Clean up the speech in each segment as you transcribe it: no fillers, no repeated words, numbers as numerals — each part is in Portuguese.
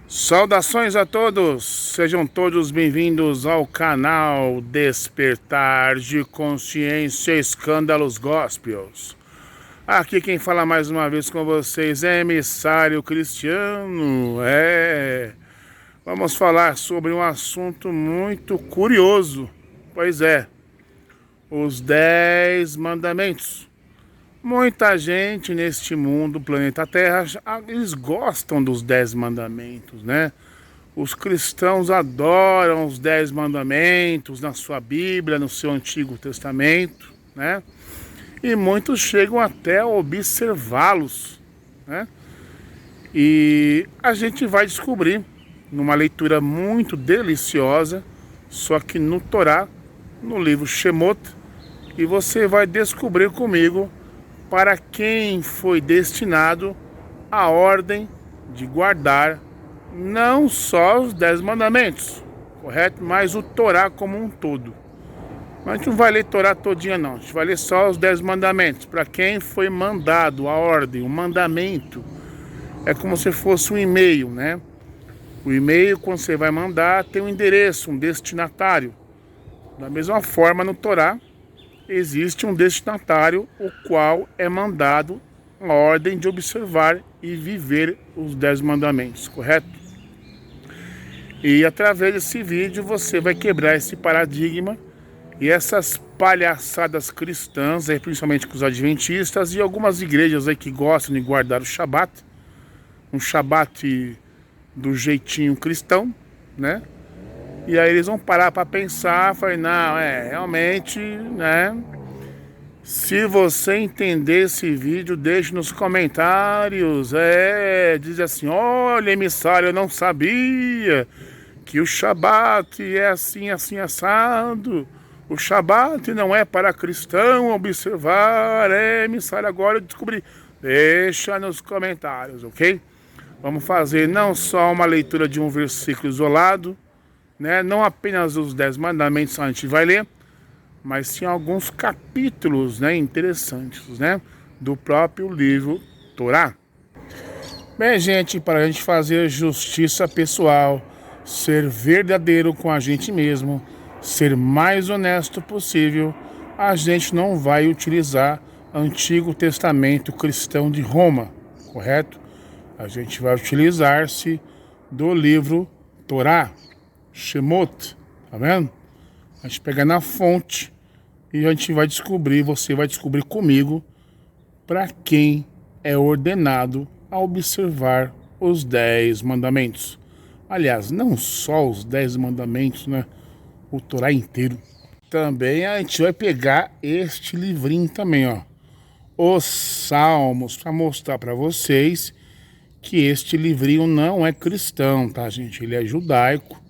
Saudações a todos, sejam todos bem-vindos ao canal Despertar de Consciência Escândalos Gospels. Aqui quem fala mais uma vez com vocês é Emissário Cristiano. Vamos falar sobre um assunto muito curioso. Pois é, os 10 mandamentos. Muita gente neste mundo, planeta Terra, eles gostam dos 10 mandamentos, né? Os cristãos adoram os 10 mandamentos na sua Bíblia, no seu Antigo Testamento, né? E muitos chegam até a observá-los, né? E a gente vai descobrir, numa leitura muito deliciosa, só que no Torá, no livro Shemot, e você vai descobrir comigo para quem foi destinado a ordem de guardar não só os 10 mandamentos, correto? Mas o Torá como um todo. Mas a gente não vai ler Torá todinha não, a gente vai ler só os 10 mandamentos. Para quem foi mandado a ordem, o mandamento, é como se fosse um e-mail, né? O e-mail, quando você vai mandar, tem um endereço, um destinatário. Da mesma forma, no Torá, existe um destinatário, o qual é mandado a ordem de observar e viver os 10 mandamentos, correto? E através desse vídeo você vai quebrar esse paradigma e essas palhaçadas cristãs, aí, principalmente com os adventistas e algumas igrejas aí que gostam de guardar o Shabat, um Shabat do jeitinho cristão, né? E aí eles vão parar para pensar, falei, não, realmente, né? Se você entender esse vídeo, deixe nos comentários, diz assim, olha, emissário, eu não sabia que o Shabat é assim, assim, assado. O Shabat não é para cristão observar, emissário, agora eu descobri. Deixa nos comentários, ok? Vamos fazer não só uma leitura de um versículo isolado, né? Não apenas os 10 mandamentos a gente vai ler, mas sim alguns capítulos, né, interessantes, né, do próprio livro Torá. Bem, gente, para a gente fazer justiça pessoal, ser verdadeiro com a gente mesmo, ser mais honesto possível, a gente não vai utilizar Antigo Testamento cristão de Roma, correto? A gente vai utilizar-se do livro Torá, Shemot, tá vendo? A gente pega na fonte e a gente vai descobrir, você vai descobrir comigo, para quem é ordenado a observar os 10 mandamentos. Aliás, não só os 10 mandamentos, né? O Torá inteiro. Também a gente vai pegar este livrinho também, ó. Os Salmos, para mostrar para vocês que este livrinho não é cristão, tá, gente? Ele é judaico.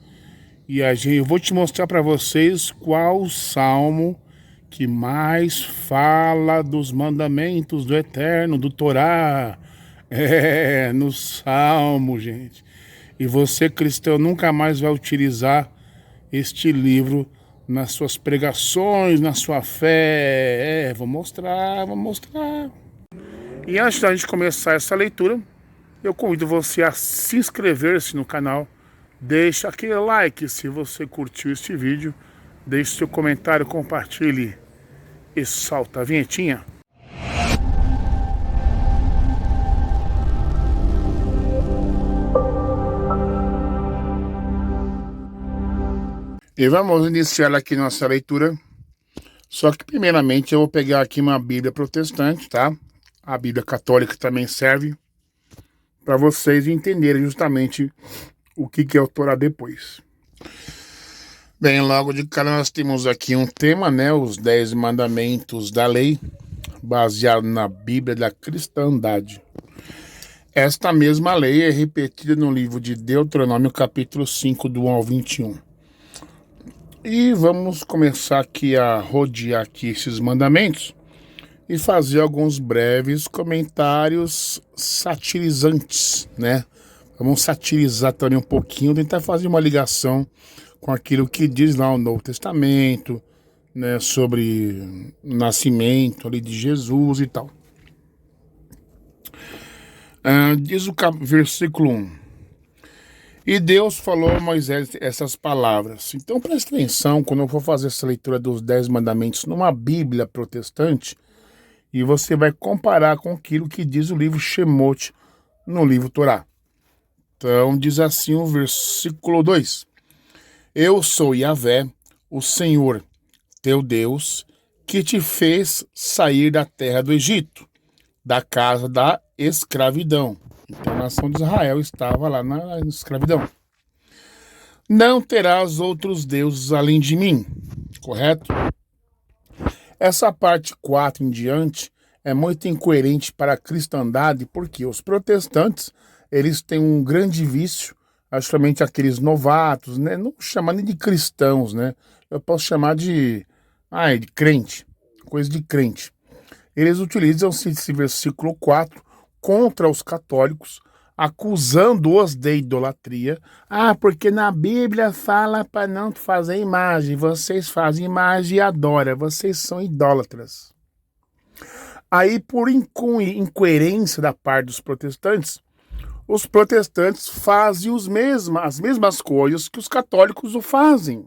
E eu vou te mostrar para vocês qual o salmo que mais fala dos mandamentos do Eterno, do Torá. No salmo, gente. E você, cristão, nunca mais vai utilizar este livro nas suas pregações, na sua fé. Vou mostrar, vou mostrar. E antes da gente começar essa leitura, eu convido você a se inscrever-se no canal. Deixa aquele like se você curtiu este vídeo. Deixe seu comentário, compartilhe e solta a vinhetinha. E vamos iniciar aqui nossa leitura. Só que primeiramente eu vou pegar aqui uma Bíblia protestante, tá? A Bíblia católica também serve para vocês entenderem justamente o que é o Torá depois. Bem, logo de cara nós temos aqui um tema, né? Os 10 mandamentos da lei, baseado na Bíblia da cristandade. Esta mesma lei é repetida no livro de Deuteronômio, capítulo 5, do 1 ao 21. E vamos começar aqui a rodear aqui esses mandamentos e fazer alguns breves comentários satirizantes, né? Vamos satirizar também um pouquinho, tentar fazer uma ligação com aquilo que diz lá o Novo Testamento, né, sobre o nascimento ali de Jesus e tal. Diz o versículo 1. E Deus falou a Moisés essas palavras. Então preste atenção quando eu for fazer essa leitura dos 10 mandamentos numa Bíblia protestante, e você vai comparar com aquilo que diz o livro Shemot no livro Torá. Então diz assim o versículo 2: Eu sou Yahvé, o Senhor, teu Deus, que te fez sair da terra do Egito, da casa da escravidão. Então a nação de Israel estava lá na escravidão. Não terás outros deuses além de mim, correto? Essa parte 4 em diante é muito incoerente para a cristandade, porque os protestantes, eles têm um grande vício, justamente aqueles novatos, né? Não chamar nem de cristãos, né? Eu posso chamar de crente, coisa de crente. Eles utilizam esse versículo 4 contra os católicos, acusando-os de idolatria. Porque na Bíblia fala para não fazer imagem. Vocês fazem imagem e adoram. Vocês são idólatras. Aí, por incoerência da parte dos protestantes, os protestantes fazem as mesmas coisas que os católicos o fazem.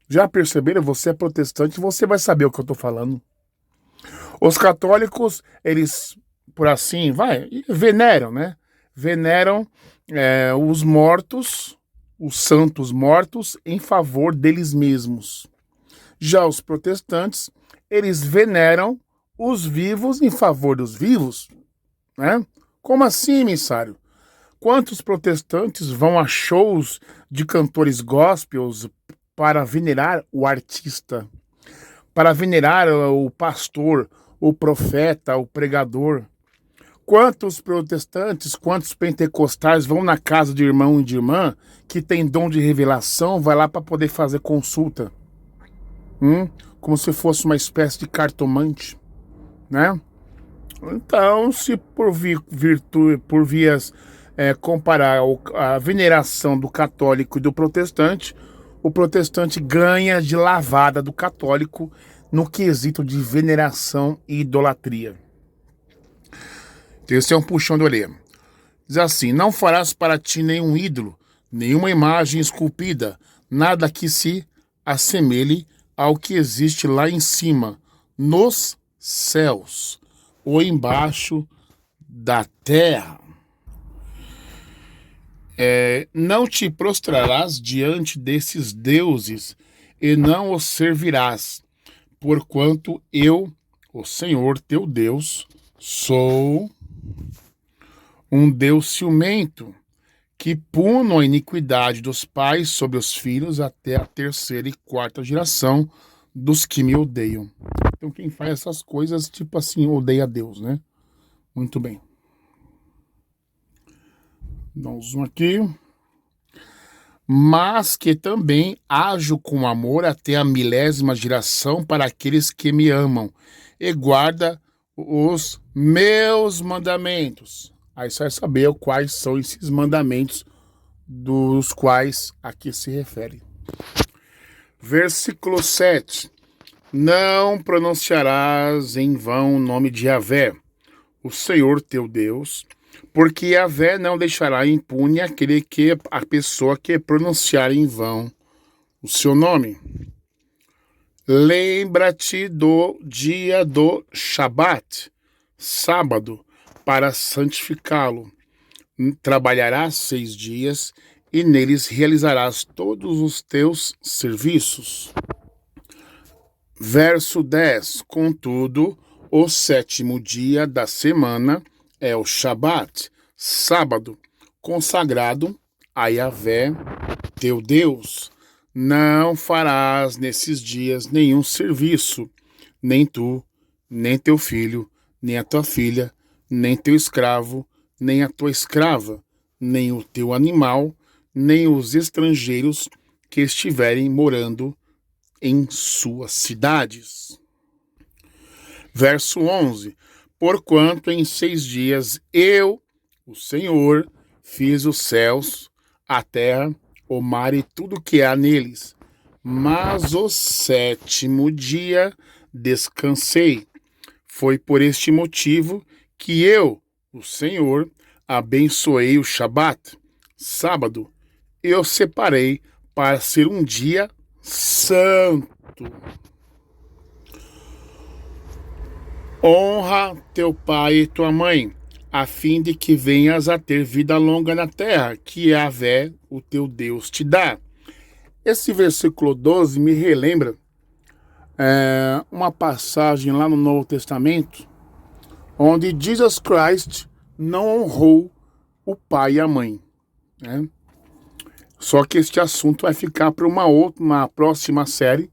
Já perceberam? Você é protestante, você vai saber o que eu estou falando. Os católicos, eles, por assim, veneram, né? Veneram os mortos, os santos mortos, em favor deles mesmos. Já os protestantes, eles veneram os vivos em favor dos vivos, né? Como assim, emissário? Quantos protestantes vão a shows de cantores gospels para venerar o artista, para venerar o pastor, o profeta, o pregador? Quantos protestantes, quantos pentecostais vão na casa de irmão e de irmã que tem dom de revelação, vai lá para poder fazer consulta? Como se fosse uma espécie de cartomante, né? Então, se por vias comparar a veneração do católico e do protestante, o protestante ganha de lavada do católico no quesito de veneração e idolatria. Esse é um puxão de orelha. Diz assim: não farás para ti nenhum ídolo, nenhuma imagem esculpida, nada que se assemelhe ao que existe lá em cima, nos céus, ou embaixo da terra. Não te prostrarás diante desses deuses e não os servirás, porquanto eu, o Senhor teu Deus, sou um Deus ciumento, que puno a iniquidade dos pais sobre os filhos até a 3ª e 4ª geração dos que me odeiam. Então quem faz essas coisas, tipo assim, odeia a Deus, né? Muito bem. Dá um zoom aqui. Mas que também ajo com amor até a 1000ª geração para aqueles que me amam e guarda os meus mandamentos. Aí você vai saber quais são esses mandamentos dos quais aqui se refere. Versículo 7. Não pronunciarás em vão o nome de Yahvé, o Senhor teu Deus, porque Yahvé não deixará impune a pessoa que pronunciar em vão o seu nome. Lembra-te do dia do Shabat, sábado, para santificá-lo. Trabalharás 6 dias e neles realizarás todos os teus serviços. Verso 10. Contudo, o 7º dia da semana é o Shabat, sábado, consagrado a Yahvé, teu Deus. Não farás nesses dias nenhum serviço, nem tu, nem teu filho, nem a tua filha, nem teu escravo, nem a tua escrava, nem o teu animal, nem os estrangeiros que estiverem morando em suas cidades. Verso 11. Porquanto em 6 dias eu, o Senhor, fiz os céus, a terra, o mar e tudo que há neles. Mas o 7º dia descansei. Foi por este motivo que eu, o Senhor, abençoei o Shabat, sábado eu separei para ser um dia santo. Honra teu pai e tua mãe, a fim de que venhas a ter vida longa na terra, que Yahvé, o teu Deus, te dá. Esse versículo 12 me relembra uma passagem lá no Novo Testamento, onde Jesus Christ não honrou o pai e a mãe, né? Só que este assunto vai ficar para uma próxima série,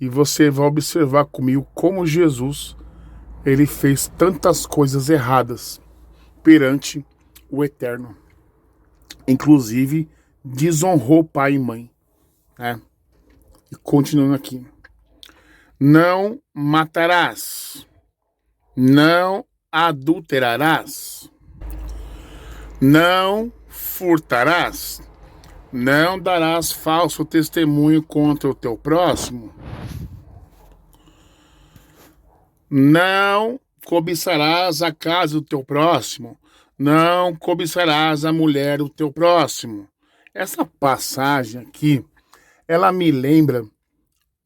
e você vai observar comigo como Jesus ele fez tantas coisas erradas perante o Eterno. Inclusive, desonrou pai e mãe, né? E continuando aqui. Não matarás. Não adulterarás. Não furtarás. Não darás falso testemunho contra o teu próximo. Não cobiçarás a casa do teu próximo. Não cobiçarás a mulher do teu próximo. Essa passagem aqui, ela me lembra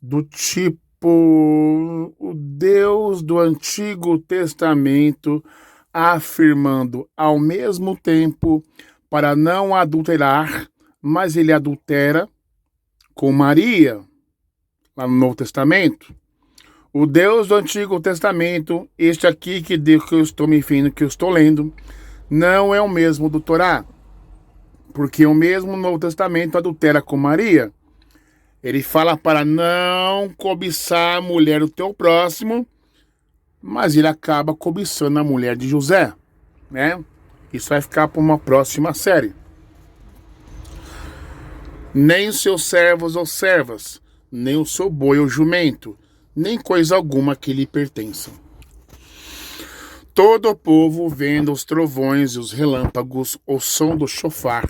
do tipo o Deus do Antigo Testamento afirmando ao mesmo tempo para não adulterar, mas ele adultera com Maria, lá no Novo Testamento. O Deus do Antigo Testamento, este aqui que eu estou me referindo, que eu estou lendo, não é o mesmo do Torá, porque o mesmo Novo Testamento adultera com Maria. Ele fala para não cobiçar a mulher do teu próximo, mas ele acaba cobiçando a mulher de José, né? Isso vai ficar para uma próxima série. Nem os seus servos ou servas, nem o seu boi ou jumento, nem coisa alguma que lhe pertença. Todo o povo, vendo os trovões e os relâmpagos, o som do chofar,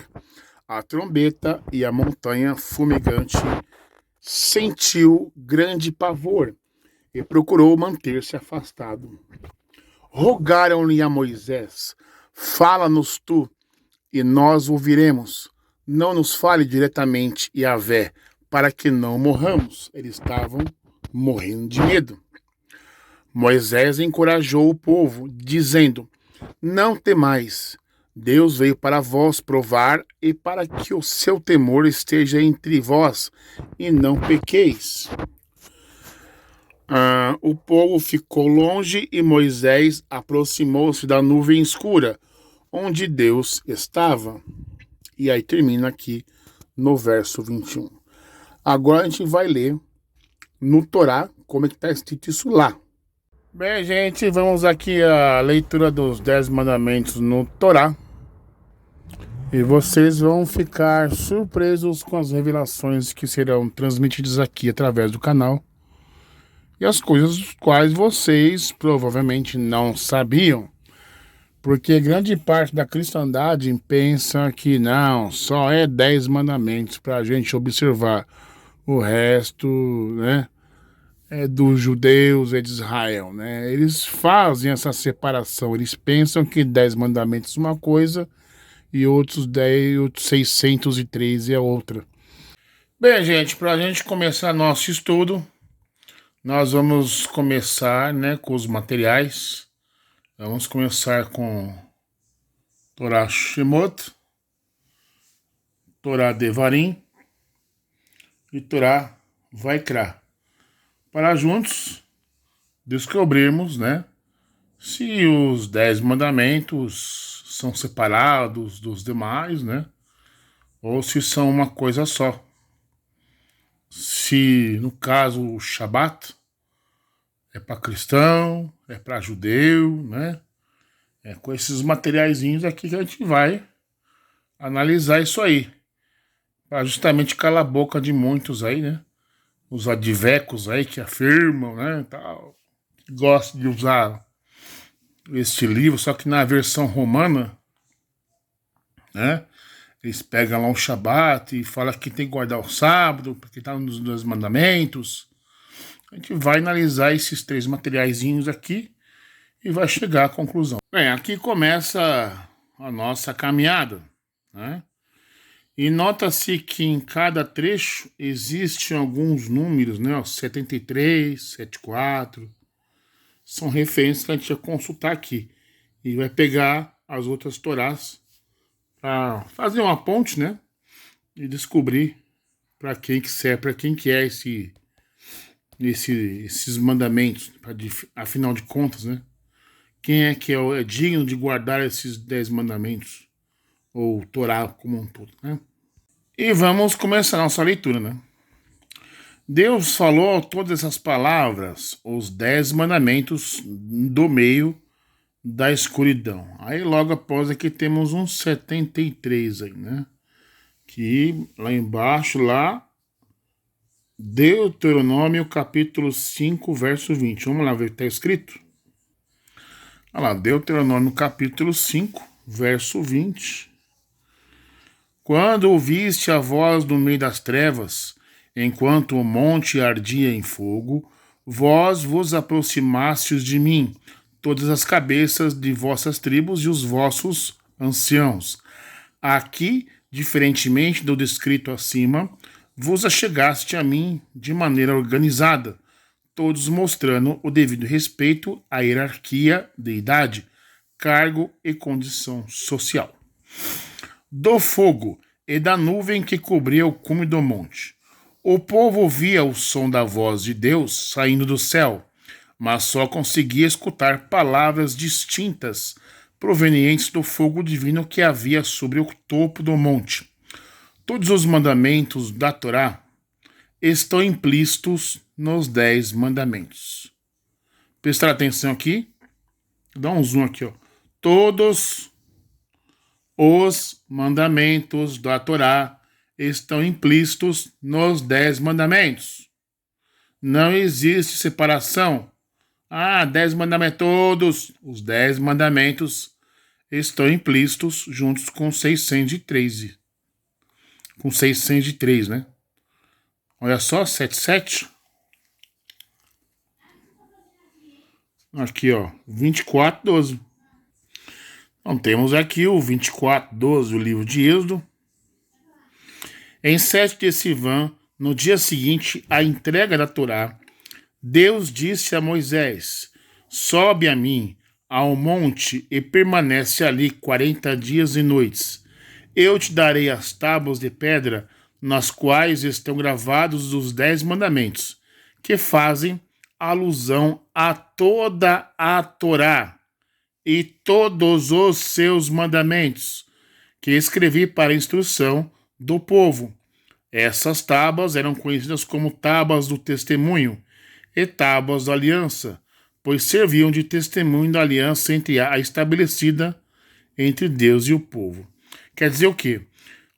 a trombeta e a montanha fumegante, sentiu grande pavor e procurou manter-se afastado. Rogaram-lhe a Moisés: fala-nos tu, e nós ouviremos. Não nos fale diretamente, Yahvé, para que não morramos. Eles estavam morrendo de medo. Moisés encorajou o povo, dizendo: não temais, Deus veio para vós provar e para que o seu temor esteja entre vós e não pequeis. O povo ficou longe e Moisés aproximou-se da nuvem escura, onde Deus estava. E aí termina aqui no verso 21. Agora a gente vai ler no Torá como é que está escrito isso lá. Bem, gente, vamos aqui à leitura dos 10 mandamentos no Torá. E vocês vão ficar surpresos com as revelações que serão transmitidas aqui através do canal. E as coisas das quais vocês provavelmente não sabiam. Porque grande parte da cristandade pensa que não, só é 10 mandamentos para a gente observar. O resto, né, é dos judeus, é de Israel, né? Eles fazem essa separação, eles pensam que 10 mandamentos é uma coisa e outros 613 é outra. Bem, gente, para a gente começar nosso estudo, nós vamos começar, né, com os materiais. Vamos começar com Torá Shemot, Torá Devarim e Torá Vaikra, para juntos descobrirmos, né, se os 10 mandamentos são separados dos demais, né, ou se são uma coisa só. Se, no caso, o Shabat é para cristão, é para judeu, né? É com esses materiaizinhos aqui que a gente vai analisar isso aí. Para justamente calar a boca de muitos aí, né? Os advecos aí que afirmam, né? Tal, que gostam de usar este livro, só que na versão romana, né? Eles pegam lá um Shabat e falam que tem que guardar o sábado, porque está nos 2 mandamentos. A gente vai analisar esses 3 materiaizinhos aqui e vai chegar à conclusão. Bem, aqui começa a nossa caminhada, né? E nota-se que em cada trecho existem alguns números, né? Ó, 73, 74. São referências que a gente vai consultar aqui. E vai pegar as outras Torás para fazer uma ponte, né? E descobrir para quem que serve, para quem que é esses mandamentos, afinal de contas, né? Quem é que é digno de guardar esses 10 mandamentos, ou Torá como um todo, né? E vamos começar a nossa leitura, né? Deus falou todas essas palavras, os 10 mandamentos do meio da escuridão. Aí logo após aqui temos uns 73 aí, né? Que lá embaixo, lá, Deuteronômio capítulo 5, verso 20. Vamos lá ver o que está escrito? Olha lá, Deuteronômio capítulo 5, verso 20. Quando ouviste a voz do meio das trevas, enquanto o monte ardia em fogo, vós vos aproximastes de mim, todas as cabeças de vossas tribos e os vossos anciãos. Aqui, diferentemente do descrito acima, vos achegaste a mim de maneira organizada, todos mostrando o devido respeito à hierarquia de idade, cargo e condição social. Do fogo e da nuvem que cobria o cume do monte. O povo ouvia o som da voz de Deus saindo do céu, mas só conseguia escutar palavras distintas provenientes do fogo divino que havia sobre o topo do monte. Todos os mandamentos da Torá estão implícitos nos 10 mandamentos. Prestar atenção aqui. Dá um zoom aqui, ó. Todos os mandamentos da Torá estão implícitos nos 10 mandamentos. Não existe separação. 10 mandamentos, todos os 10 mandamentos estão implícitos juntos com 613. Com 603, né? Olha só, 77. Aqui, ó, 24:12. Então, temos aqui o 24:12, o livro de Êxodo. Em 7 de Sivan, no dia seguinte à entrega da Torá, Deus disse a Moisés: sobe a mim ao monte e permanece ali 40 dias e noites. Eu te darei as tábuas de pedra nas quais estão gravados os 10 mandamentos, que fazem alusão a toda a Torá e todos os seus mandamentos, que escrevi para a instrução do povo. Essas tábuas eram conhecidas como tábuas do testemunho e tábuas da aliança, pois serviam de testemunho da aliança a estabelecida entre Deus e o povo. Quer dizer o quê?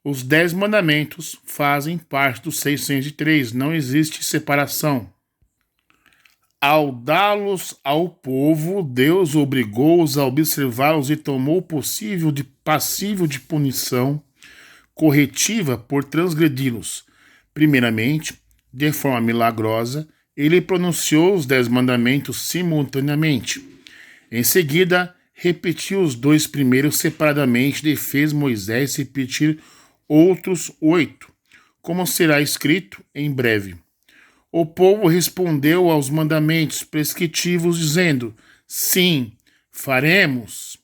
Os 10 mandamentos fazem parte dos 603, não existe separação. Ao dá-los ao povo, Deus obrigou-os a observá-los e tomou passível de punição corretiva por transgredi-los. Primeiramente, de forma milagrosa, ele pronunciou os 10 mandamentos simultaneamente. Em seguida, repetiu os 2 primeiros separadamente e fez Moisés repetir outros 8, como será escrito em breve. O povo respondeu aos mandamentos prescritivos, dizendo: sim, faremos.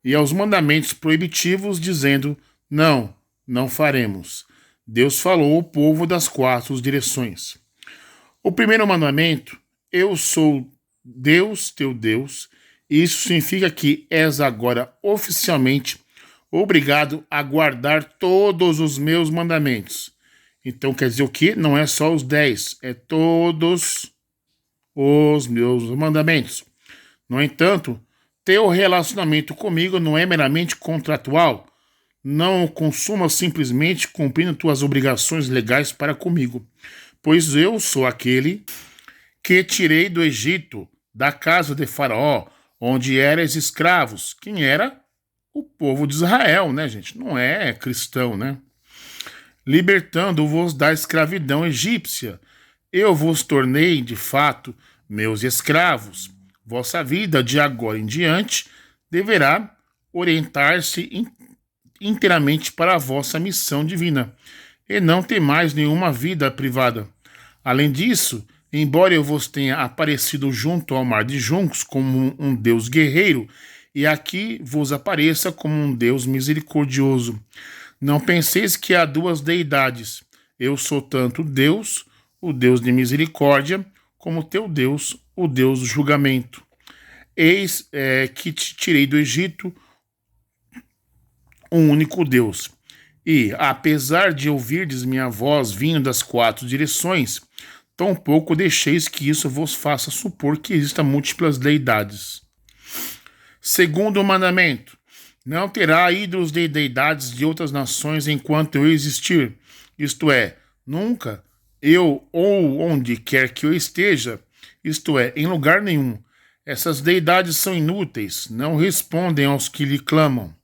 E aos mandamentos proibitivos, dizendo: não, não faremos. Deus falou ao povo das 4 direções. O primeiro mandamento: eu sou Deus, teu Deus. Isso significa que és agora oficialmente obrigado a guardar todos os meus mandamentos. Então quer dizer o quê? Não é só os 10, é todos os meus mandamentos. No entanto, teu relacionamento comigo não é meramente contratual. Não o consuma simplesmente cumprindo tuas obrigações legais para comigo, pois eu sou aquele que tirei do Egito, da casa de Faraó, onde eras escravos. Quem era? O povo de Israel, né, gente? Não é cristão, né? Libertando-vos da escravidão egípcia. Eu vos tornei, de fato, meus escravos. Vossa vida, de agora em diante, deverá orientar-se inteiramente para a vossa missão divina, e não temais nenhuma vida privada. Além disso, embora eu vos tenha aparecido junto ao mar de juncos como um Deus guerreiro, e aqui vos apareça como um Deus misericordioso. Não penseis que há duas deidades. Eu sou tanto Deus, o Deus de misericórdia, como teu Deus, o Deus do julgamento. Eis que te tirei do Egito, um único Deus. E, apesar de ouvirdes minha voz vindo das quatro direções, tampouco deixeis que isso vos faça supor que existam múltiplas deidades. Segundo mandamento: não terá ídolos de deidades de outras nações enquanto eu existir. Isto é, nunca, eu ou onde quer que eu esteja, isto é, em lugar nenhum. Essas deidades são inúteis, não respondem aos que lhe clamam.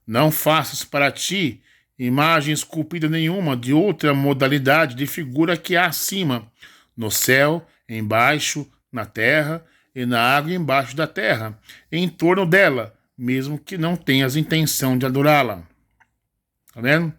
Não faças para ti imagem esculpida nenhuma de outra modalidade de figura que há acima, no céu, embaixo, na terra e na água embaixo da terra, em torno dela, mesmo que não tenhas intenção de adorá-la. Tá vendo?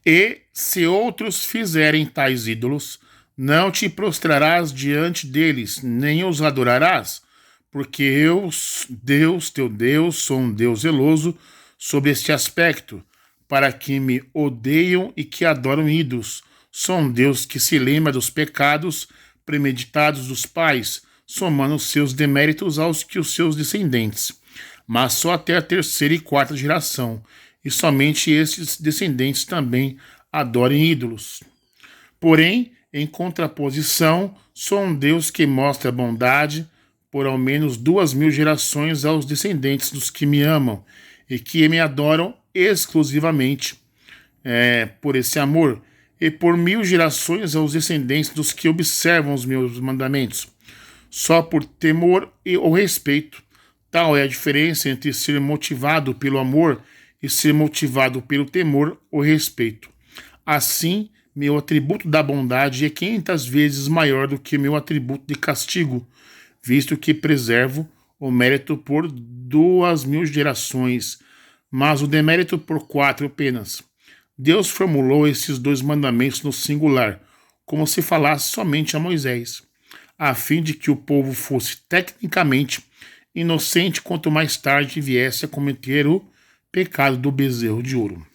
E se outros fizerem tais ídolos, não te prostrarás diante deles, nem os adorarás, porque eu, Deus, teu Deus, sou um Deus zeloso sobre este aspecto, para que me odeiam e que adoram ídolos. Sou um Deus que se lembra dos pecados premeditados dos pais, somando os seus deméritos aos que os seus descendentes, mas só até a terceira e quarta geração, e somente esses descendentes também adorem ídolos. Porém, em contraposição, sou um Deus que mostra bondade por ao menos 2000 gerações aos descendentes dos que me amam e que me adoram exclusivamente por esse amor, e por 1000 gerações aos descendentes dos que observam os meus mandamentos, só por temor ou respeito. Tal é a diferença entre ser motivado pelo amor e ser motivado pelo temor ou respeito. Assim, meu atributo da bondade é 500 vezes maior do que meu atributo de castigo, visto que preservo o mérito por 2000 gerações, mas o demérito por 4 apenas. Deus formulou esses dois mandamentos no singular, como se falasse somente a Moisés, a fim de que o povo fosse tecnicamente inocente quanto mais tarde viesse a cometer o pecado do bezerro de ouro.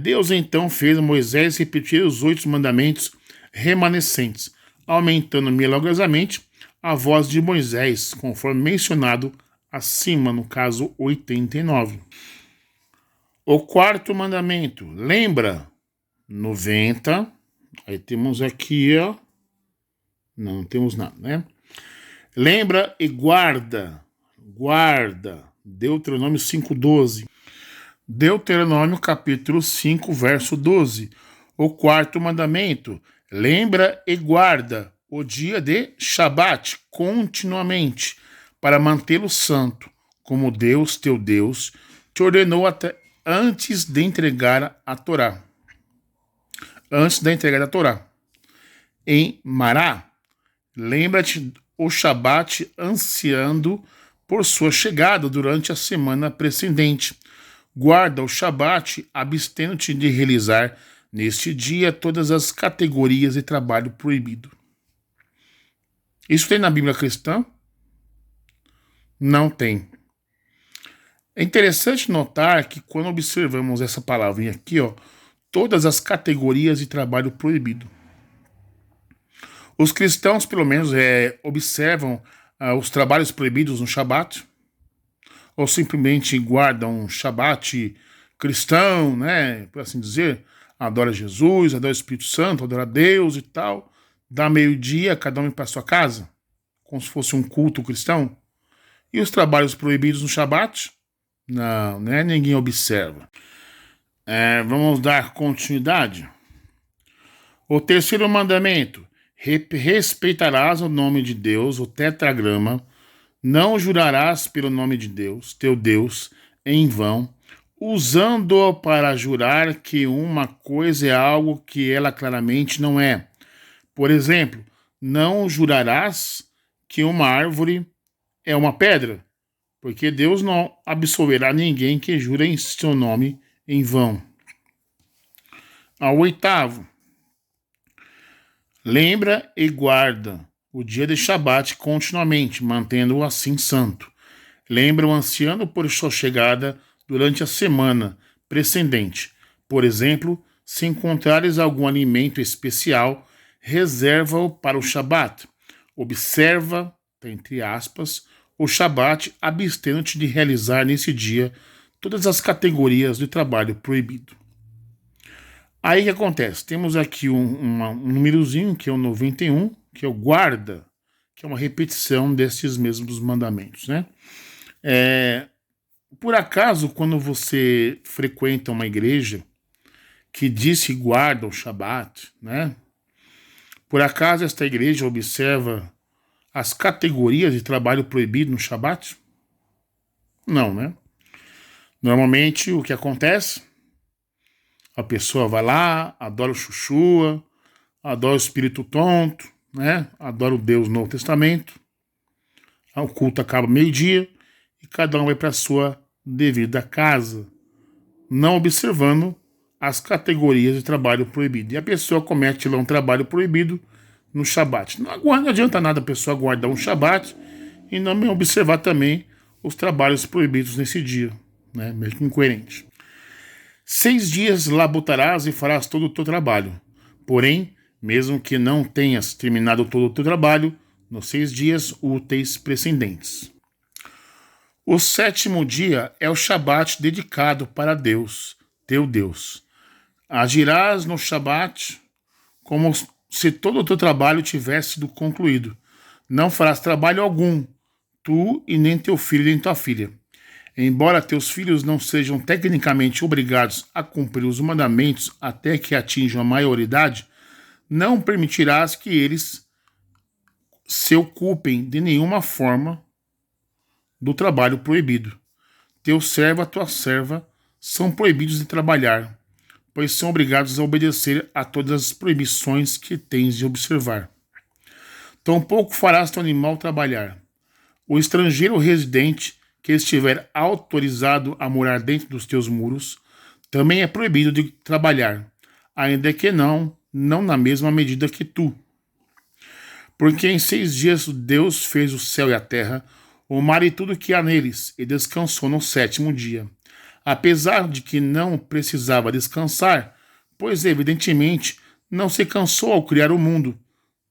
Deus então fez Moisés repetir os 8 mandamentos remanescentes, aumentando milagrosamente a voz de Moisés, conforme mencionado acima, no caso 89. O quarto mandamento, lembra, 90, aí temos aqui, ó, não temos nada, né? Lembra e guarda, Deuteronômio 5:12. Deuteronômio capítulo 5, verso 12. O quarto mandamento, lembra e guarda o dia de Shabat continuamente, para mantê-lo santo, como Deus, teu Deus, te ordenou até antes de entregar a Torá. Em Mará, lembra-te o Shabat ansiando por sua chegada durante a semana precedente. Guarda o Shabat, abstendo-te de realizar neste dia todas as categorias de trabalho proibido. Isso tem na Bíblia cristã? Não tem. É interessante notar que quando observamos essa palavrinha aqui, ó, todas as categorias de trabalho proibido. Os cristãos, pelo menos, observam os trabalhos proibidos no Shabat, ou simplesmente guardam um Shabat cristão, né, por assim dizer, adora Jesus, adora o Espírito Santo, adora Deus e tal, dá meio-dia, cada um para sua casa, como se fosse um culto cristão. E os trabalhos proibidos no Shabat? Não, né, ninguém observa. Vamos dar continuidade. O terceiro mandamento, respeitarás o nome de Deus, o tetragrama, não jurarás pelo nome de Deus, teu Deus, em vão, usando-o para jurar que uma coisa é algo que ela claramente não é. Por exemplo, não jurarás que uma árvore é uma pedra, porque Deus não absolverá ninguém que jura em seu nome em vão. Ao oitavo, lembra e guarda o dia de Shabat continuamente, mantendo-o assim santo. Lembra o anciano por sua chegada durante a semana precedente. Por exemplo, se encontrares algum alimento especial, reserva-o para o Shabat. Observa, entre aspas, o Shabat, abstendo-te de realizar nesse dia todas as categorias de trabalho proibido. Aí o que acontece? Temos aqui um númerozinho, que é o 91, que é o guarda, que é uma repetição desses mesmos mandamentos, né? Por acaso, quando você frequenta uma igreja que diz que guarda o Shabat, né? Por acaso esta igreja observa as categorias de trabalho proibido no Shabat? Não, né? Normalmente o que acontece? A pessoa vai lá, adora o Chuchua, adora o espírito tonto, né? Adora o Deus no Novo Testamento. O culto acaba meio-dia e cada um vai para a sua devida casa, não observando as categorias de trabalho proibido. E a pessoa comete lá um trabalho proibido no Shabat. Não adianta nada a pessoa guardar um Shabat e não observar também os trabalhos proibidos nesse dia, né? Meio que incoerente. 6 dias labutarás e farás todo o teu trabalho. Porém, mesmo que não tenhas terminado todo o teu trabalho, nos 6 dias úteis precedentes. O 7º dia é o Shabat dedicado para Deus, teu Deus. Agirás no Shabat como se todo o teu trabalho tivesse sido concluído. Não farás trabalho algum, tu e nem teu filho nem tua filha. Embora teus filhos não sejam tecnicamente obrigados a cumprir os mandamentos até que atinjam a maioridade, não permitirás que eles se ocupem de nenhuma forma do trabalho proibido. Teu servo e a tua serva são proibidos de trabalhar, pois são obrigados a obedecer a todas as proibições que tens de observar. Tampouco farás teu animal trabalhar. O estrangeiro residente que estiver autorizado a morar dentro dos teus muros também é proibido de trabalhar, ainda que não na mesma medida que tu. Porque em 6 dias Deus fez o céu e a terra, o mar e tudo que há neles, e descansou no 7º dia. Apesar de que não precisava descansar, pois evidentemente não se cansou ao criar o mundo.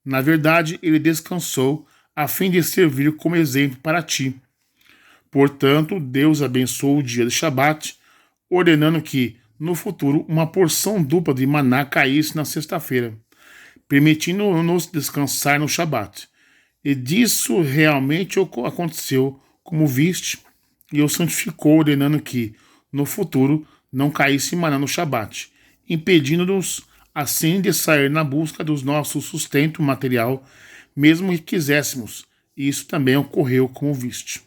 Na verdade, ele descansou a fim de servir como exemplo para ti. Portanto, Deus abençoou o dia de Shabat, ordenando que, no futuro, uma porção dupla de maná caísse na sexta-feira, permitindo-nos descansar no Shabat. E disso realmente aconteceu, como viste, e o santificou, ordenando que, no futuro, não caísse maná no Shabat, impedindo-nos, assim, de sair na busca do nosso sustento material, mesmo que quiséssemos. E isso também ocorreu, como viste.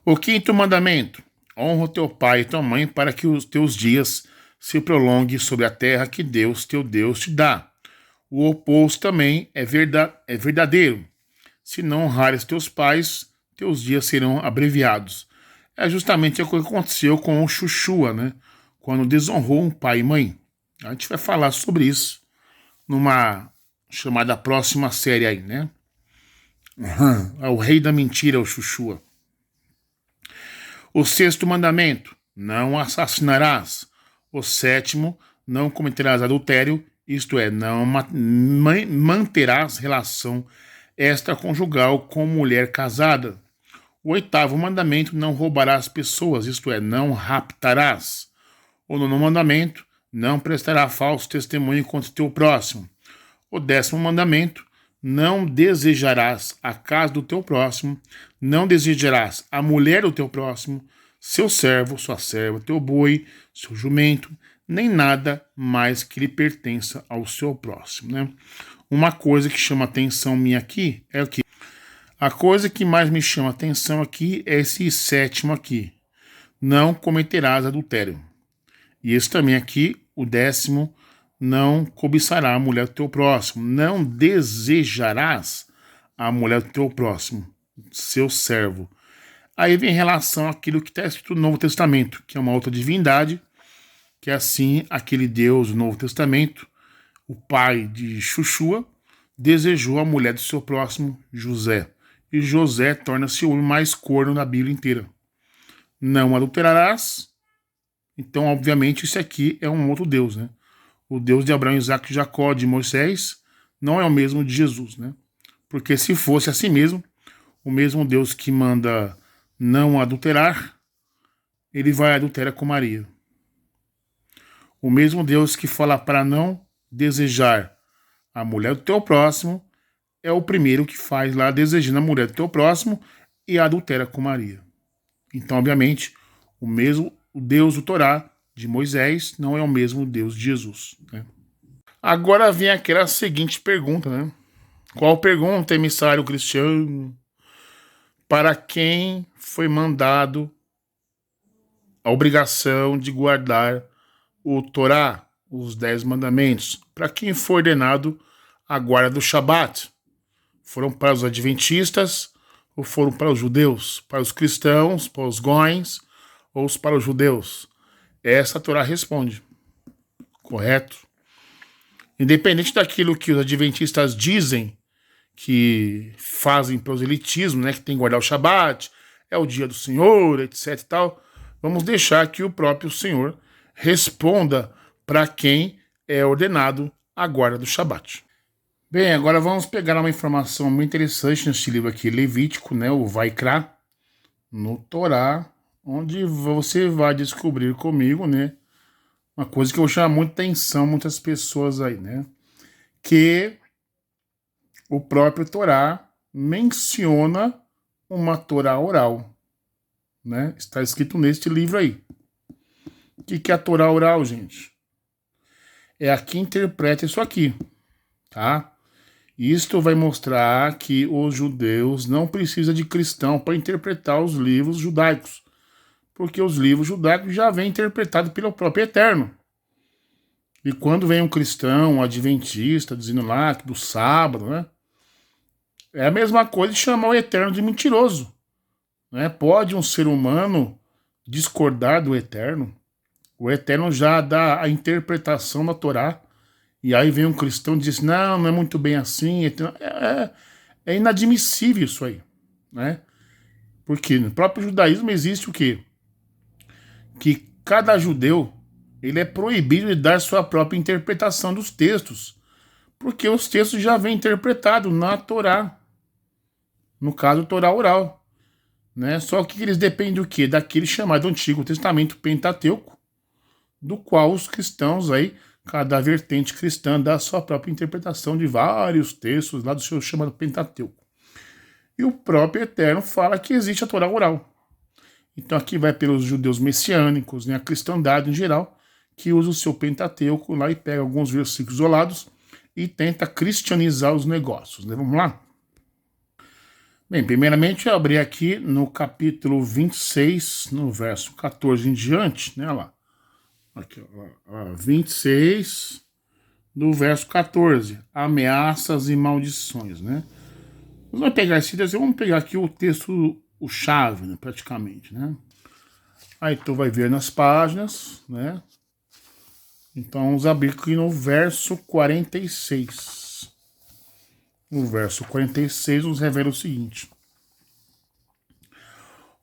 O 5º mandamento: honra o teu pai e tua mãe para que os teus dias se prolonguem sobre a terra que Deus, teu Deus, te dá. O oposto também é verdadeiro. Se não honrares teus pais, teus dias serão abreviados. É justamente o que aconteceu com o Chuchua, né? Quando desonrou um pai e mãe. A gente vai falar sobre isso numa chamada próxima série aí, né? É o rei da mentira, o Chuchua. O 6º mandamento: não assassinarás. O 7º: não cometerás adultério, isto é, não manterás relação extraconjugal com mulher casada. O 8º mandamento: não roubarás pessoas, isto é, não raptarás. O 9º mandamento: não prestarás falso testemunho contra o teu próximo. O 10º mandamento: não desejarás a casa do teu próximo, não desejarás a mulher do teu próximo, seu servo, sua serva, teu boi, seu jumento, nem nada mais que lhe pertença ao seu próximo, né? Uma coisa que chama atenção minha aqui é o que? A coisa que mais me chama atenção aqui é esse 7º aqui. Não cometerás adultério. E esse também aqui, o 10º, não cobiçará a mulher do teu próximo. Não desejarás a mulher do teu próximo, seu servo. Aí vem em relação àquilo que está escrito no Novo Testamento, que é uma outra divindade, que é assim, aquele Deus do Novo Testamento, o pai de Xuxua, desejou a mulher do seu próximo, José. E José torna-se o homem mais corno da Bíblia inteira. Não adulterarás. Então, obviamente, isso aqui é um outro Deus, né? O Deus de Abraão, Isaac, Jacó, de Moisés, não é o mesmo de Jesus, né? Porque se fosse assim mesmo, o mesmo Deus que manda não adulterar, ele vai adulterar com Maria. O mesmo Deus que fala para não desejar a mulher do teu próximo, é o primeiro que faz lá desejando a mulher do teu próximo e adultera com Maria. Então, obviamente, o mesmo Deus do Torá de Moisés não é o mesmo Deus de Jesus, né? Agora vem aquela seguinte pergunta, né? Qual pergunta, emissário Cristiano? Para quem foi mandado a obrigação de guardar o Torá, os 10 mandamentos? Para quem foi ordenado a guarda do Shabat? Foram para os adventistas ou foram para os judeus? Para os cristãos, para os goins ou para os judeus? Essa a Torá responde. Correto? Independente daquilo que os adventistas dizem, que fazem proselitismo, né, que tem que guardar o Shabat, é o dia do Senhor, etc e tal, vamos deixar que o próprio Senhor responda para quem é ordenado a guarda do Shabat. Bem, agora vamos pegar uma informação muito interessante nesse livro aqui, Levítico, né, o Vaikra, no Torá, onde você vai descobrir comigo, né, uma coisa que eu vou chamar muita atenção, muitas pessoas aí, né, que o próprio Torá menciona uma Torá oral, né, está escrito neste livro aí. O que é a Torá oral, gente? É a que interpreta isso aqui, tá? Isto vai mostrar que os judeus não precisam de cristão para interpretar os livros judaicos, porque os livros judaicos já vêm interpretados pelo próprio Eterno. E quando vem um cristão, um adventista, dizendo lá que do sábado, né? É a mesma coisa de chamar o Eterno de mentiroso, né? Pode um ser humano discordar do Eterno? O Eterno já dá a interpretação da Torá. E aí vem um cristão e diz assim, não é muito bem assim. É inadmissível isso aí, né? Porque no próprio judaísmo existe o quê? Que cada judeu, ele é proibido de dar sua própria interpretação dos textos. Porque os textos já vêm interpretados na Torá. No caso, Torá oral, né? Só que eles dependem do quê? Daquele chamado Antigo Testamento Pentateuco, do qual os cristãos aí, cada vertente cristã dá a sua própria interpretação de vários textos lá do seu chamado Pentateuco. E o próprio Eterno fala que existe a Torá oral. Então aqui vai pelos judeus messiânicos, né, a cristandade em geral, que usa o seu Pentateuco lá e pega alguns versículos isolados e tenta cristianizar os negócios, né? Vamos lá? Bem, primeiramente eu abri aqui no capítulo 26, no verso 14 em diante, né, lá. Aqui, ó, 26, do verso 14, ameaças e maldições, né? Vamos pegar esse texto, vamos pegar aqui o texto, o chave, né, praticamente, né? Aí tu vai ver nas páginas, né? Então vamos abrir aqui no verso 46. O verso 46 nos revela o seguinte: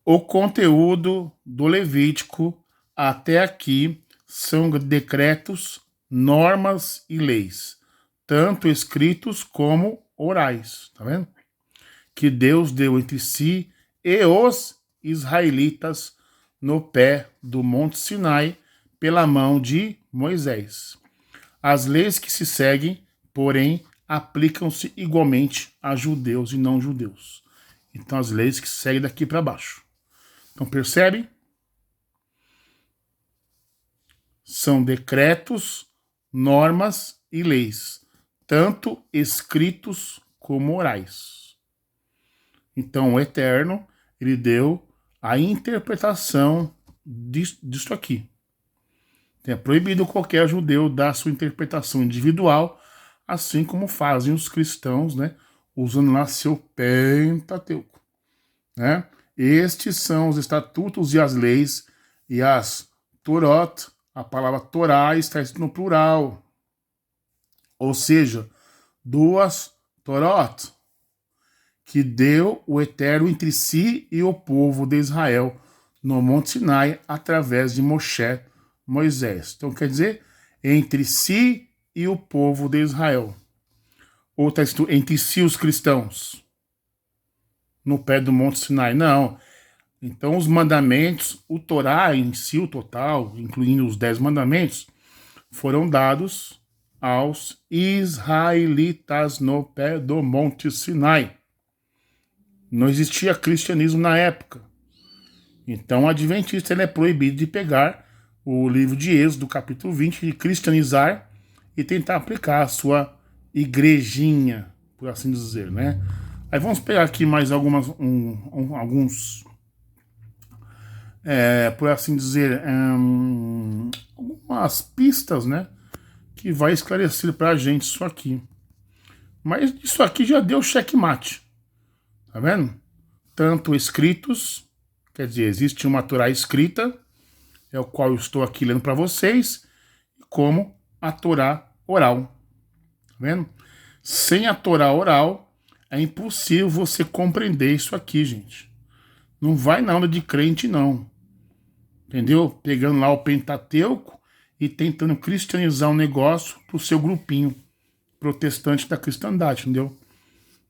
o conteúdo do Levítico até aqui são decretos, normas e leis, tanto escritos como orais, tá vendo? Que Deus deu entre si e os israelitas no pé do Monte Sinai pela mão de Moisés. As leis que se seguem, porém, aplicam-se igualmente a judeus e não judeus. Então, as leis que se seguem daqui para baixo. Então, percebe? São decretos, normas e leis, tanto escritos como orais. Então, o Eterno, ele deu a interpretação disso aqui. É proibido qualquer judeu dar sua interpretação individual, assim como fazem os cristãos, né, usando lá seu Pentateuco, né? Estes são os estatutos e as leis e as Torot, a palavra Torá está escrita no plural, ou seja, duas Torot, que deu o Eterno entre si e o povo de Israel no Monte Sinai através de Moisés. Então quer dizer, entre si e o povo de Israel. Ou está escrito entre si os cristãos, no pé do Monte Sinai. Não. Então os mandamentos, o Torá em si, o total, incluindo os 10 mandamentos, foram dados aos israelitas no pé do Monte Sinai. Não existia cristianismo na época. Então o adventista ele é proibido de pegar o livro de Êxodo, capítulo 20, de cristianizar e tentar aplicar a sua igrejinha, por assim dizer, né? Aí vamos pegar aqui mais alguns, por assim dizer, algumas pistas, né? Que vai esclarecer pra gente isso aqui. Mas isso aqui já deu checkmate. Tá vendo? Tanto escritos, quer dizer, existe uma Torá escrita, é o qual eu estou aqui lendo para vocês, como a Torá oral. Tá vendo? Sem a Torá oral, é impossível você compreender isso aqui, gente. Não vai na onda de crente, não. Entendeu? Pegando lá o Pentateuco e tentando cristianizar um negócio pro seu grupinho protestante da cristandade, entendeu?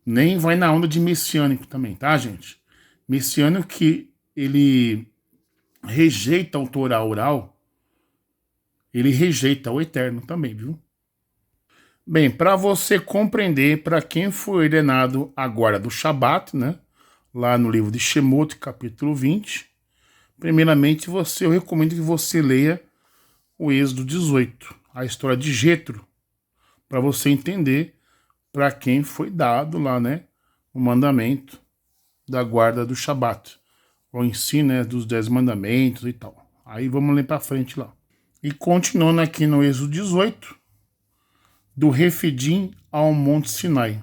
Nem vai na onda de messiânico também, tá, gente? Messiânico que ele rejeita o Torá oral, ele rejeita o Eterno também, viu? Bem, para você compreender para quem foi ordenado a guarda do Shabat, né? Lá no livro de Shemot, capítulo 20, primeiramente eu recomendo que você leia o Êxodo 18, a história de Jetro, para você entender para quem foi dado lá, né, o mandamento da guarda do Shabat, o ensino, né, dos 10 mandamentos e tal. Aí vamos ler para frente lá. E continuando aqui no Êxodo 18, do Refidim ao Monte Sinai.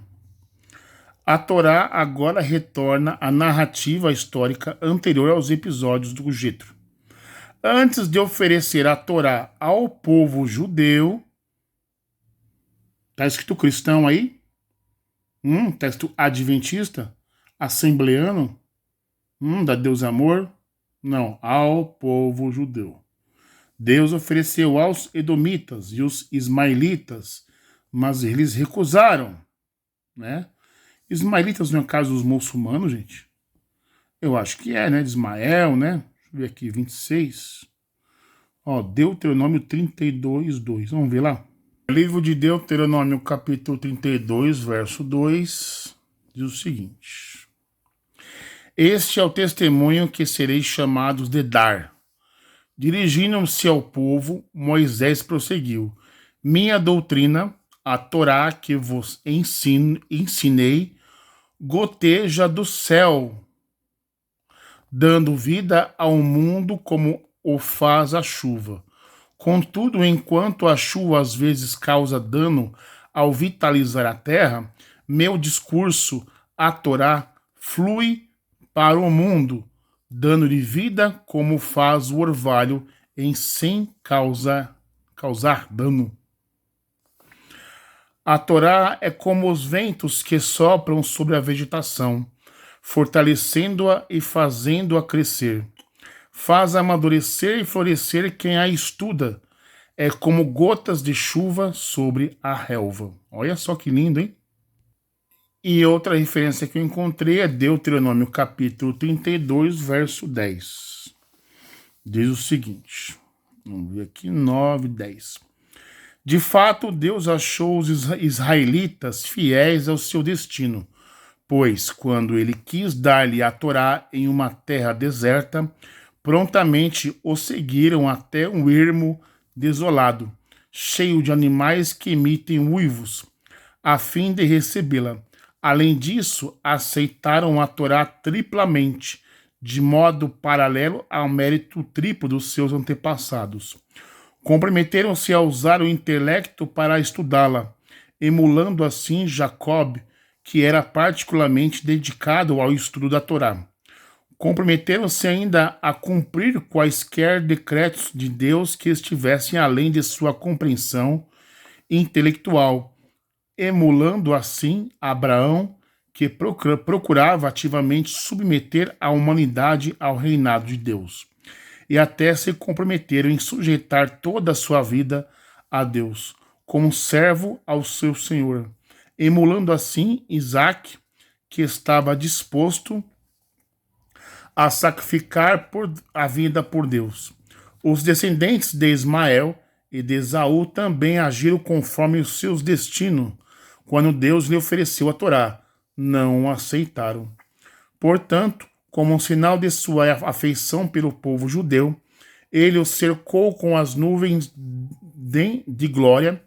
A Torá agora retorna à narrativa histórica anterior aos episódios do Jetro. Antes de oferecer a Torá ao povo judeu, tá escrito cristão aí? Tá escrito adventista? Assembleano? Da Deus Amor? Não, ao povo judeu. Deus ofereceu aos edomitas e os ismaelitas, mas eles recusaram, né? Ismaelitas não é o caso dos muçulmanos, gente? Eu acho que é, né? De Ismael, né? Deixa eu ver aqui, 26. Ó, Deuteronômio 32, 2. Vamos ver lá. Livro de Deuteronômio, capítulo 32, verso 2, diz o seguinte. Este é o testemunho que sereis chamados de dar. Dirigindo-se ao povo, Moisés prosseguiu. Minha doutrina, a Torá que vos ensinei, goteja do céu, dando vida ao mundo como o faz a chuva. Contudo, enquanto a chuva às vezes causa dano ao vitalizar a terra, meu discurso, a Torá, flui para o mundo, dando-lhe vida como faz o orvalho sem causar dano. A Torá é como os ventos que sopram sobre a vegetação, fortalecendo-a e fazendo-a crescer. Faz amadurecer e florescer quem a estuda. É como gotas de chuva sobre a relva. Olha só que lindo, hein? E outra referência que eu encontrei é Deuteronômio capítulo 32, verso 10. Diz o seguinte. Vamos ver aqui, 9, 10. De fato, Deus achou os israelitas fiéis ao seu destino, pois, quando ele quis dar-lhe a Torá em uma terra deserta, prontamente o seguiram até um ermo desolado, cheio de animais que emitem uivos, a fim de recebê-la. Além disso, aceitaram a Torá triplamente, de modo paralelo ao mérito triplo dos seus antepassados. Comprometeram-se a usar o intelecto para estudá-la, emulando assim Jacob, que era particularmente dedicado ao estudo da Torá. Comprometeram-se ainda a cumprir quaisquer decretos de Deus que estivessem além de sua compreensão intelectual, emulando assim Abraão, que procurava ativamente submeter a humanidade ao reinado de Deus, e até se comprometeram em sujeitar toda a sua vida a Deus, como servo ao seu Senhor, emulando assim Isaque, que estava disposto a sacrificar a vida por Deus. Os descendentes de Ismael e de Esaú também agiram conforme os seus destinos, quando Deus lhe ofereceu a Torá. Não o aceitaram. Portanto, como um sinal de sua afeição pelo povo judeu, ele o cercou com as nuvens de glória,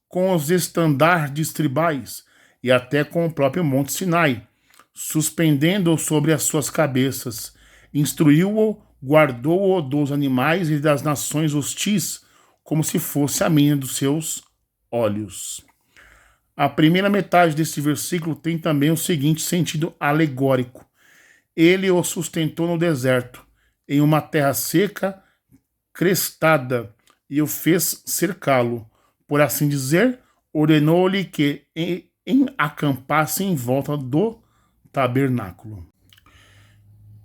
com os estandardes tribais e até com o próprio Monte Sinai, suspendendo-o sobre as suas cabeças. Instruiu-o, guardou-o dos animais e das nações hostis, como se fosse a menina dos seus olhos. A primeira metade deste versículo tem também o seguinte sentido alegórico. Ele o sustentou no deserto, em uma terra seca, crestada, e o fez cercá-lo. Por assim dizer, ordenou-lhe que acampasse em volta do tabernáculo.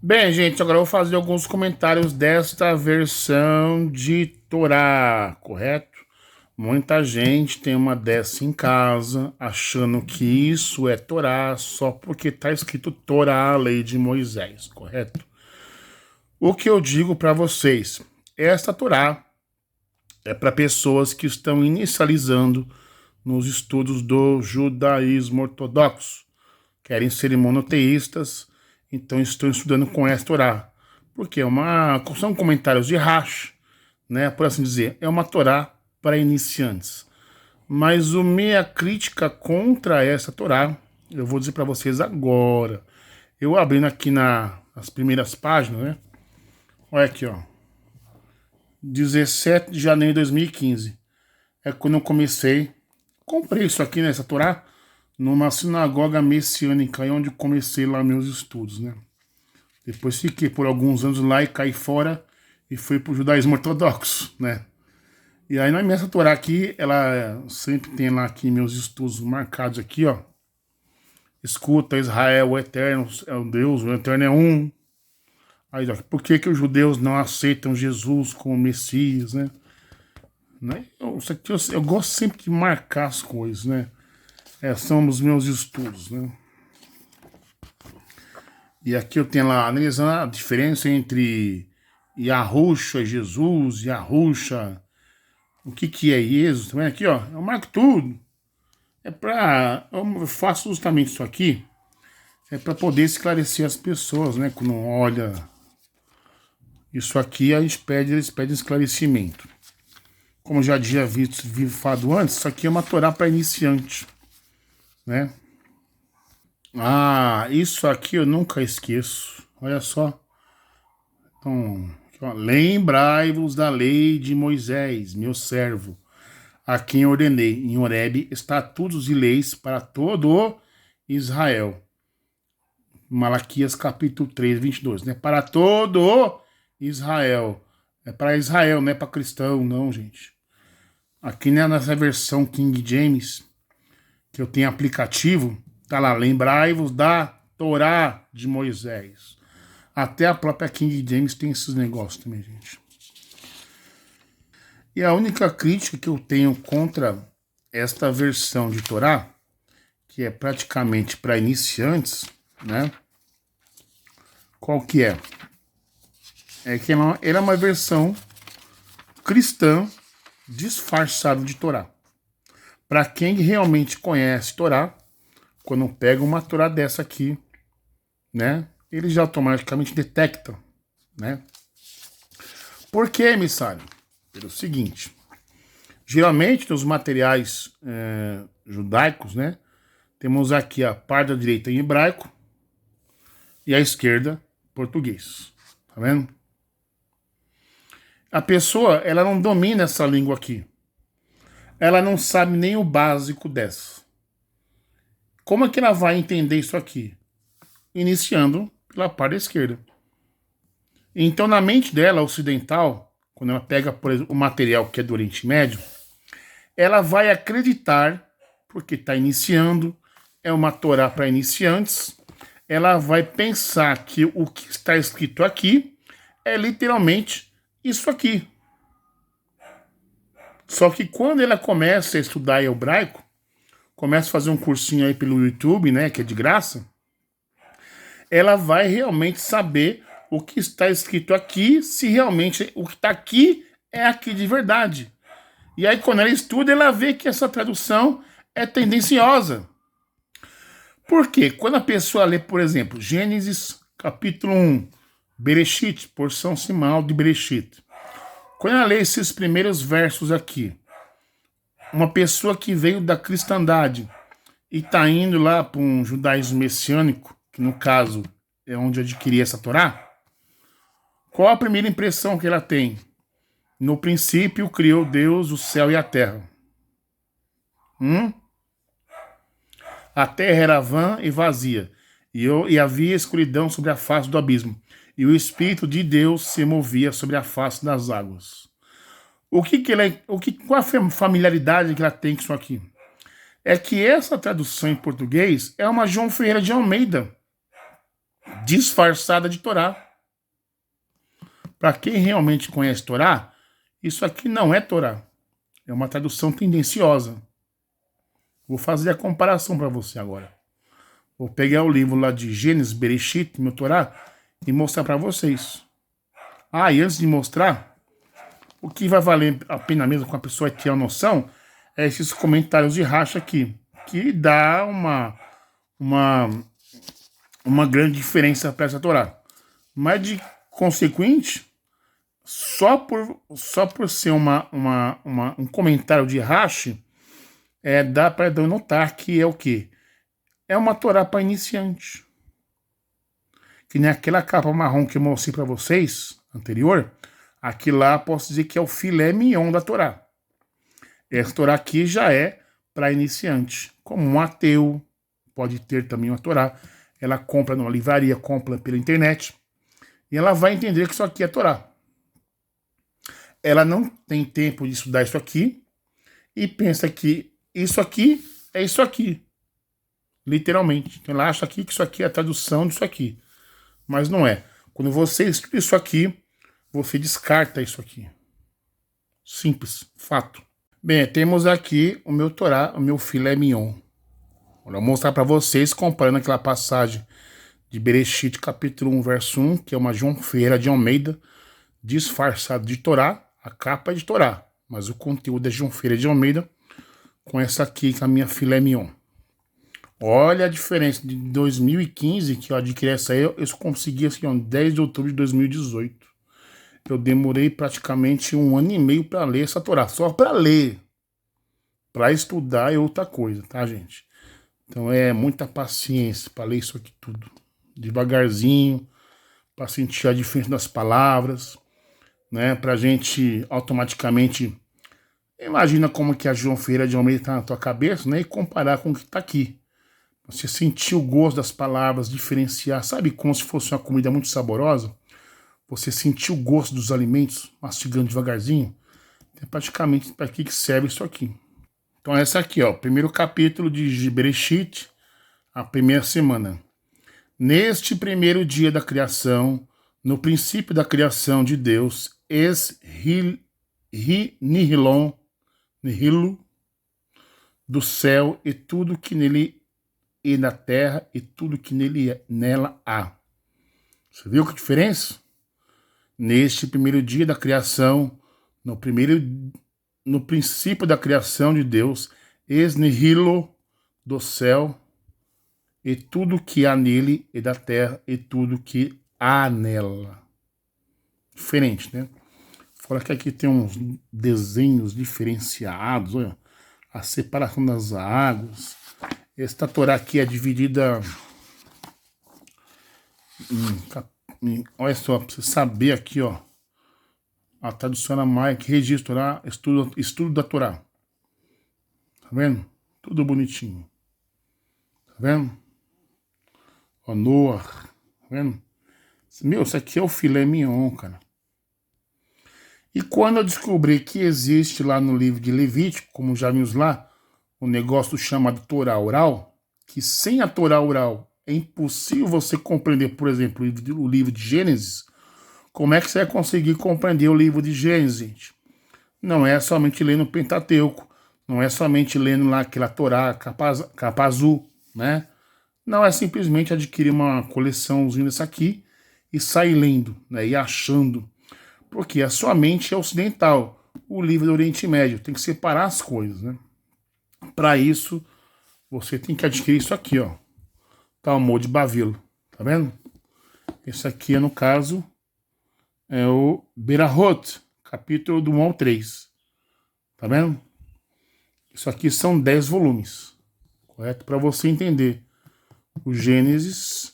Bem, gente, agora eu vou fazer alguns comentários desta versão de Torá, correto? Muita gente tem uma dessa em casa, achando que isso é Torá só porque está escrito Torá, a lei de Moisés, correto? O que eu digo para vocês, esta Torá é para pessoas que estão inicializando nos estudos do judaísmo ortodoxo, querem ser monoteístas, então estão estudando com esta Torá, porque são comentários de Rashi, né, por assim dizer, é uma Torá para iniciantes. Mas a minha crítica contra essa Torá, eu vou dizer para vocês agora. Eu abrindo aqui nas primeiras páginas, né? Olha aqui, ó. 17 de janeiro de 2015. É quando eu comprei isso aqui nessa Torá, numa sinagoga messiânica, onde comecei lá meus estudos, né? Depois fiquei por alguns anos lá e caí fora e fui pro judaísmo ortodoxo, né? E aí na minha Torá aqui, ela sempre tem lá aqui meus estudos marcados aqui, ó. Escuta, Israel, o Eterno é o Deus, o Eterno é um. Aí, ó, por que os judeus não aceitam Jesus como Messias, né? Eu gosto sempre de marcar as coisas, né? São os meus estudos, né? E aqui eu tenho lá, analisando a diferença entre Yahusha, Jesus, Yahusha, o que é Jesus, tá vendo aqui, ó? Eu marco tudo. Eu faço justamente isso aqui, para poder esclarecer as pessoas, né? Quando olha isso aqui, eles pedem esclarecimento. Como eu já tinha falado antes, isso aqui é uma Torá para iniciante, né? Ah, isso aqui eu nunca esqueço. Olha só. Então, lembrai-vos da lei de Moisés, meu servo, a quem ordenei em Horebe estatutos e leis para todo Israel. Malaquias capítulo 3, 22, né? Para todo Israel. É para Israel, não é para cristão, não, gente. Aqui, né, nessa versão King James, que eu tenho aplicativo, tá lá, lembrai-vos da Torá de Moisés. Até a própria King James tem esses negócios também, gente. E a única crítica que eu tenho contra esta versão de Torá, que é praticamente para iniciantes, né? Qual que é? É que ela é uma versão cristã disfarçada de Torá. Para quem realmente conhece Torá, quando pega uma Torá dessa aqui, né? Ele já automaticamente detecta, né? Por que, emissário? Pelo seguinte, geralmente nos materiais judaicos, né? Temos aqui a parte da direita em hebraico e a esquerda português, tá vendo? A pessoa, ela não domina essa língua aqui. Ela não sabe nem o básico dessa. Como é que ela vai entender isso aqui? Iniciando pela parte da esquerda. Então, na mente dela, ocidental, quando ela pega, por exemplo, o material que é do Oriente Médio, ela vai acreditar, porque está iniciando, é uma Torá para iniciantes, ela vai pensar que o que está escrito aqui é literalmente isso aqui. Só que quando ela começa a estudar hebraico, começa a fazer um cursinho aí pelo YouTube, né, que é de graça, ela vai realmente saber o que está escrito aqui, se realmente o que está aqui é aqui de verdade. E aí, quando ela estuda, ela vê que essa tradução é tendenciosa. Por quê? Quando a pessoa lê, por exemplo, Gênesis capítulo 1, Bereshit, porção simal de Bereshit. Quando ela lê esses primeiros versos aqui, uma pessoa que veio da cristandade e está indo lá para um judaísmo messiânico, que no caso é onde adquirir essa Torá, qual a primeira impressão que ela tem? No princípio criou Deus o céu e a terra. A terra era vã e vazia, e havia escuridão sobre a face do abismo, e o Espírito de Deus se movia sobre a face das águas. Qual a familiaridade que ela tem com isso aqui? É que essa tradução em português é uma João Ferreira de Almeida, disfarçada de Torá. Para quem realmente conhece Torá, isso aqui não é Torá. É uma tradução tendenciosa. Vou fazer a comparação para você agora. Vou pegar o livro lá de Gênesis, Bereshit, meu Torá, e mostrar para vocês. E antes de mostrar, o que vai valer a pena mesmo com a pessoa ter a noção é esses comentários de racha aqui, que dá uma grande diferença para essa Torá. Mas de consequente, só por ser um comentário de racha, dá para notar que é o quê? É uma Torá para iniciante. Que nem aquela capa marrom que eu mostrei para vocês, anterior, aqui lá posso dizer que é o filé mignon da Torá. Essa Torá aqui já é para iniciante. Como um ateu pode ter também uma Torá. Ela compra numa livraria, compra pela internet. E ela vai entender que isso aqui é Torá. Ela não tem tempo de estudar isso aqui e pensa que isso aqui é isso aqui. Literalmente. Então ela acha aqui que isso aqui é a tradução disso aqui. Mas não é. Quando você estuda isso aqui, você descarta isso aqui. Simples, fato. Bem, temos aqui o meu Torá, o meu filé mignon. Vou mostrar para vocês, comparando aquela passagem de Bereshit, capítulo 1, verso 1, que é uma João Ferreira de Almeida, disfarçado de Torá. A capa é de Torá, mas o conteúdo é João Ferreira de Almeida, com essa aqui, com a minha filé mignon. Olha a diferença de 2015, que eu adquiri essa aí, eu consegui assim, 10 de outubro de 2018. Eu demorei praticamente 1 ano e meio para ler essa Torá, só para ler. Para estudar é outra coisa, tá, gente? Então é muita paciência para ler isso aqui tudo. Devagarzinho, para sentir a diferença das palavras, né? Pra gente automaticamente... Imagina como que a João Ferreira de Almeida tá na tua cabeça, né? E comparar com o que tá aqui. Você sentir o gosto das palavras, diferenciar, sabe, como se fosse uma comida muito saborosa? Você sentir o gosto dos alimentos, mastigando devagarzinho. É praticamente para que serve isso aqui. Então essa aqui, ó, primeiro capítulo de Bereshit, a primeira semana. Neste primeiro dia da criação, no princípio da criação de Deus, nihilo do céu e tudo que nele e na terra e tudo que nela há. Você viu que diferença? Neste primeiro dia da criação, no princípio da criação de Deus, ex nihilo do céu e tudo que há nele e da terra e tudo que há nela. Diferente, né? Fora que aqui tem uns desenhos diferenciados, olha, a separação das águas. Esta Torá aqui é dividida olha só, pra você saber aqui, ó, a tradução na Maia que registra estudo da Torá. Tá vendo? Tudo bonitinho. Tá vendo? Ó, Noah, tá vendo? Meu, isso aqui é o filé mignon, cara. E quando eu descobri que existe lá no livro de Levítico, como já vimos lá, o negócio chamado Torá oral, que sem a Torá oral é impossível você compreender, por exemplo, o livro de Gênesis. Como é que você vai conseguir compreender o livro de Gênesis, gente? Não é somente lendo o Pentateuco, não é somente lendo lá aquela Torá, capa azul, né? Não é simplesmente adquirir uma coleçãozinha dessa aqui e sair lendo, né? E achando. Porque a sua mente é ocidental, o livro do Oriente Médio. Tem que separar as coisas, né? Para isso, você tem que adquirir isso aqui, ó. Talmud de Bavilo, tá vendo? Esse aqui, no caso, é o Berahot, capítulo do 1 ao 3. Tá vendo? Isso aqui são 10 volumes, correto? Para você entender o Gênesis,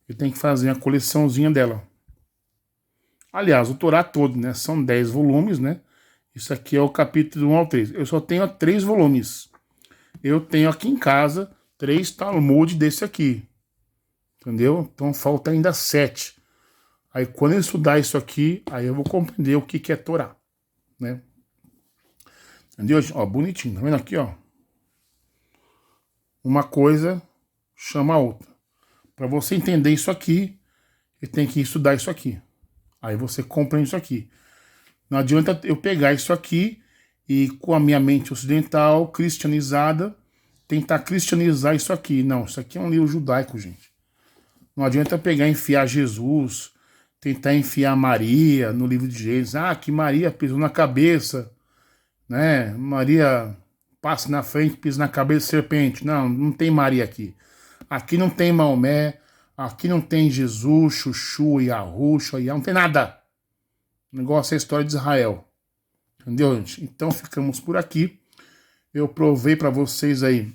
ele tem que fazer a coleçãozinha dela. Aliás, o Torá todo, né? São 10 volumes, né? Isso aqui é o capítulo 1 ao 3. Eu só tenho 3 volumes. Eu tenho aqui em casa 3 Talmud desse aqui. Entendeu? Então falta ainda 7. Aí quando eu estudar isso aqui, aí eu vou compreender o que é Torá, né? Entendeu? Ó, bonitinho, tá vendo aqui, ó? Uma coisa chama a outra. Para você entender isso aqui, você tem que estudar isso aqui. Aí você compreende isso aqui. Não adianta eu pegar isso aqui e com a minha mente ocidental, cristianizada, tentar cristianizar isso aqui. Não, isso aqui é um livro judaico, gente. Não adianta pegar e enfiar Jesus, tentar enfiar Maria no livro de Gênesis. Ah, que Maria pisou na cabeça, né? Maria passa na frente, pisa na cabeça de serpente. Não, não tem Maria aqui. Aqui não tem Maomé, aqui não tem Jesus, Chuchu, Yahu, Shoyá, não tem nada. O negócio é a história de Israel. Entendeu, gente? Então ficamos por aqui. Eu provei para vocês aí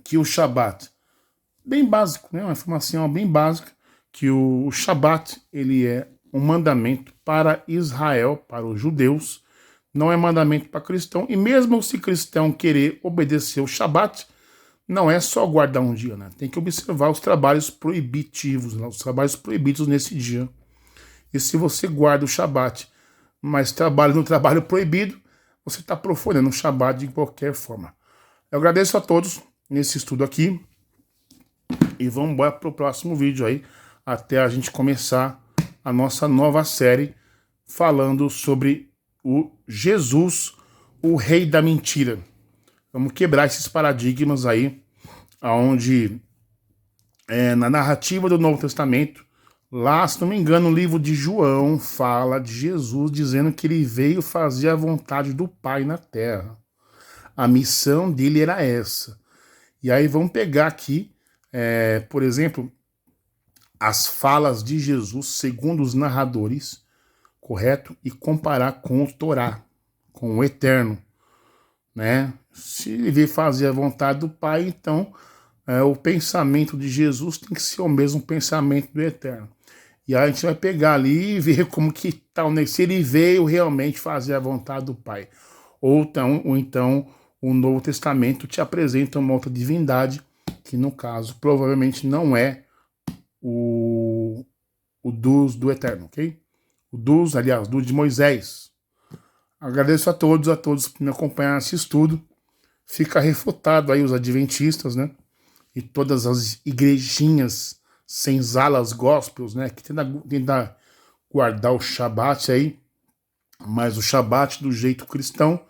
que o Shabat, bem básico, né? Uma informação bem básica, que o Shabat, ele é um mandamento para Israel, para os judeus, não é mandamento para cristão, e mesmo se cristão querer obedecer o Shabat, não é só guardar um dia, né? Tem que observar os trabalhos proibitivos, né? Os trabalhos proibidos nesse dia. E se você guarda o Shabat, mas trabalha no trabalho proibido, você está profanando o Shabat de qualquer forma. Eu agradeço a todos nesse estudo aqui. E vamos embora para o próximo vídeo aí, até a gente começar a nossa nova série falando sobre o Jesus, o rei da mentira. Vamos quebrar esses paradigmas aí, onde na narrativa do Novo Testamento, lá, se não me engano, no livro de João, fala de Jesus dizendo que ele veio fazer a vontade do Pai na terra. A missão dele era essa. E aí vamos pegar aqui, por exemplo, as falas de Jesus segundo os narradores, correto? E comparar com o Torá, com o Eterno, né? Se ele veio fazer a vontade do Pai, então o pensamento de Jesus tem que ser o mesmo pensamento do Eterno. E aí a gente vai pegar ali e ver como que tal, né? Se ele veio realmente fazer a vontade do Pai. Ou então o Novo Testamento te apresenta uma outra divindade, que no caso provavelmente não é o Deus do Eterno, ok? O Deus, aliás, Deus de Moisés. Agradeço a todos por me acompanhar nesse estudo. Fica refutado aí os adventistas, né? E todas as igrejinhas senzalas gospels, né? Que tenta guardar o Shabat aí, mas o Shabat do jeito cristão.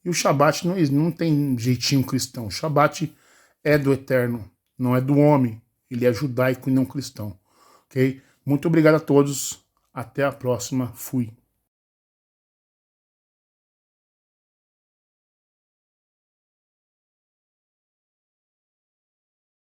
E o Shabat não tem jeitinho cristão. O Shabat é do Eterno, não é do homem. Ele é judaico e não cristão, ok? Muito obrigado a todos. Até a próxima. Fui.